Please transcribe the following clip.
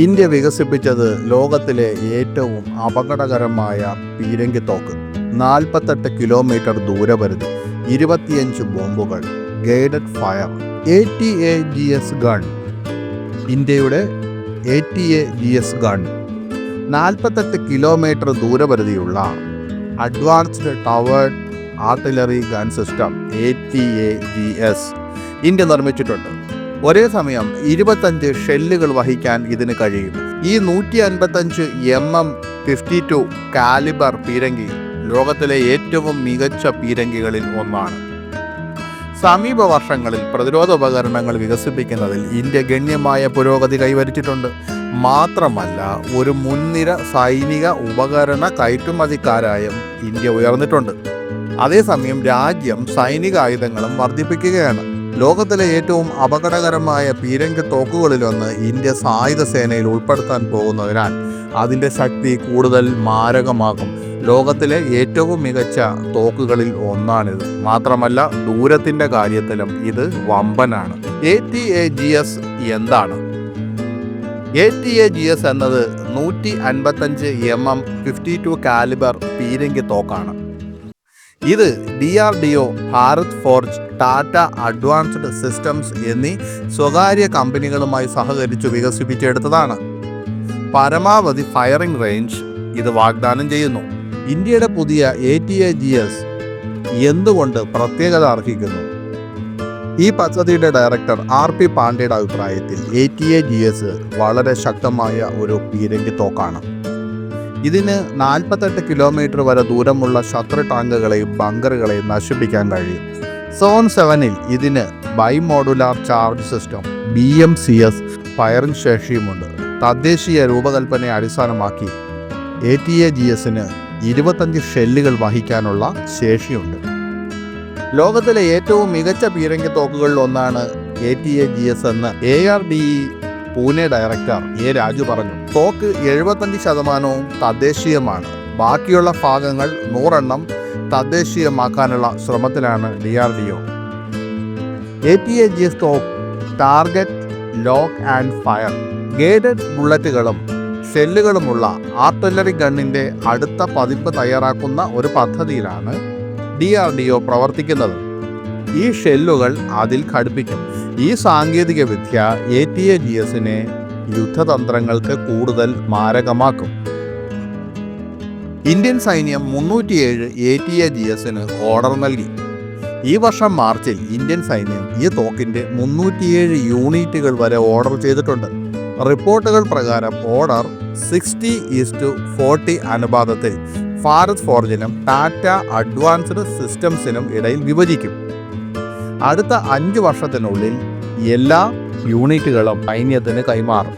India വികസിപ്പിച്ചത് ലോകത്തിലെ ഏറ്റവും അപകടകരമായ പീരങ്കിത്തോക്ക്. 48 കിലോമീറ്റർ ദൂരപരിധി, 25 ബോംബുകൾ, ഗൈഡഡ് ഫയർ. ATAGS gun. ഇന്ത്യയുടെ ATAGS ഗൺ 48 കിലോമീറ്റർ ദൂരപരിധിയുള്ള അഡ്വാൻസ്ഡ് ടവേർഡ് artillery gun system ATAGS India നിർമ്മിച്ചിട്ടുണ്ട്. ഒരേ സമയം 25 ഷെല്ലുകൾ വഹിക്കാൻ ഇതിന് കഴിയും. ഈ 155 mm52 കാലിബർ പീരങ്കി ലോകത്തിലെ ഏറ്റവും മികച്ച പീരങ്കികളിൽ ഒന്നാണ്. സമീപ വർഷങ്ങളിൽ പ്രതിരോധ ഉപകരണങ്ങൾ വികസിപ്പിക്കുന്നതിൽ ഇന്ത്യ ഗണ്യമായ പുരോഗതി കൈവരിച്ചിട്ടുണ്ട്. മാത്രമല്ല, ഒരു മുൻനിര സൈനിക ഉപകരണ കയറ്റുമതിക്കാരായും ഇന്ത്യ ഉയർന്നിട്ടുണ്ട്. അതേസമയം രാജ്യം സൈനിക ആയുധങ്ങളും വർദ്ധിപ്പിക്കുകയാണ്. ലോകത്തിലെ ഏറ്റവും അപകടകരമായ പീരങ്കി തോക്കുകളിലൊന്ന് ഇന്ത്യ സായുധ സേനയിൽ ഉൾപ്പെടുത്താൻ പോകുന്നതിനാൽ അതിൻ്റെ ശക്തി കൂടുതൽ മാരകമാകും. ലോകത്തിലെ ഏറ്റവും മികച്ച തോക്കുകളിൽ ഒന്നാണിത്. മാത്രമല്ല, ദൂരത്തിൻ്റെ കാര്യത്തിലും ഇത് വമ്പനാണ്. ATAGS എന്താണ്? ATAGS എന്നത് 155 mm52 കാലിബർ പീരങ്കി തോക്കാണ്. ഇത് DRDO, Bharat forge, Tata advanced systems എന്നീ സ്വകാര്യ കമ്പനികളുമായി സഹകരിച്ച് വികസിപ്പിച്ചെടുത്തതാണ്. പരമാവധി ഫയറിംഗ് റേഞ്ച് ഇത് വാഗ്ദാനം ചെയ്യുന്നു. ഇന്ത്യയുടെ പുതിയ ATAGS എന്തുകൊണ്ട് പ്രത്യേകത അർഹിക്കുന്നു? ഈ പദ്ധതിയുടെ ഡയറക്ടർ RP പാണ്ഡെയുടെ അഭിപ്രായത്തിൽ ATAGS വളരെ ശക്തമായ ഒരു പീരങ്കി തോക്കാണ്. ഇതിന് 48 കിലോമീറ്റർ വരെ ദൂരമുള്ള ശത്രു ടാങ്കുകളെയും ബങ്കറുകളെയും നശിപ്പിക്കാൻ കഴിയും. സോൺ 7-ൽ ഇതിന് ബൈമോഡുലാർ ചാർജ് സിസ്റ്റം BMCS ഫയറിംഗ് ശേഷിയുമുണ്ട്. തദ്ദേശീയ രൂപകൽപ്പനയെ അടിസ്ഥാനമാക്കി ATAGSന് 25 ഷെല്ലുകൾ വഹിക്കാനുള്ള ശേഷിയുണ്ട്. ലോകത്തിലെ ഏറ്റവും മികച്ച പീരങ്കി തോക്കുകളിൽ ഒന്നാണ് ATAGS എന്ന് ARDE Pune director A Raju പറഞ്ഞു. തോക്ക് 75% തദ്ദേശീയമാണ്. ബാക്കിയുള്ള ഭാഗങ്ങൾ 100 തദ്ദേശീയമാക്കാനുള്ള ശ്രമത്തിലാണ് DRDO. ATAGS തോക്ക് target lock and fire, guided ബുള്ളറ്റുകളും ഷെല്ലുകളുമുള്ള ആർട്ടിലറി ഗണ്ണിൻ്റെ അടുത്ത പതിപ്പ് തയ്യാറാക്കുന്ന ഒരു പദ്ധതിയിലാണ് DRDO പ്രവർത്തിക്കുന്നത്. ഈ ഷെല്ലുകൾ അതിൽ ഘടിപ്പിക്കും. ഈ സാങ്കേതിക വിദ്യ ATAGSനെ യുദ്ധതന്ത്രങ്ങൾക്ക് കൂടുതൽ മാരകമാക്കും. ഇന്ത്യൻ സൈന്യം 307 ATAGSന് ഓർഡർ നൽകി. ഈ വർഷം മാർച്ചിൽ ഇന്ത്യൻ സൈന്യം ഈ തോക്കിൻ്റെ 307 യൂണിറ്റുകൾ വരെ ഓർഡർ ചെയ്തിട്ടുണ്ട്. റിപ്പോർട്ടുകൾ പ്രകാരം ഓർഡർ 60:40 അനുപാതത്തിൽ ഭാരത് ഫോർജിനും ടാറ്റ അഡ്വാൻസ്ഡ് സിസ്റ്റംസിനും ഇടയിൽ വിഭജിക്കും. അടുത്ത 5 വർഷത്തിനുള്ളിൽ എല്ലാ യൂണിറ്റുകളും സൈന്യത്തിന് കൈമാറും.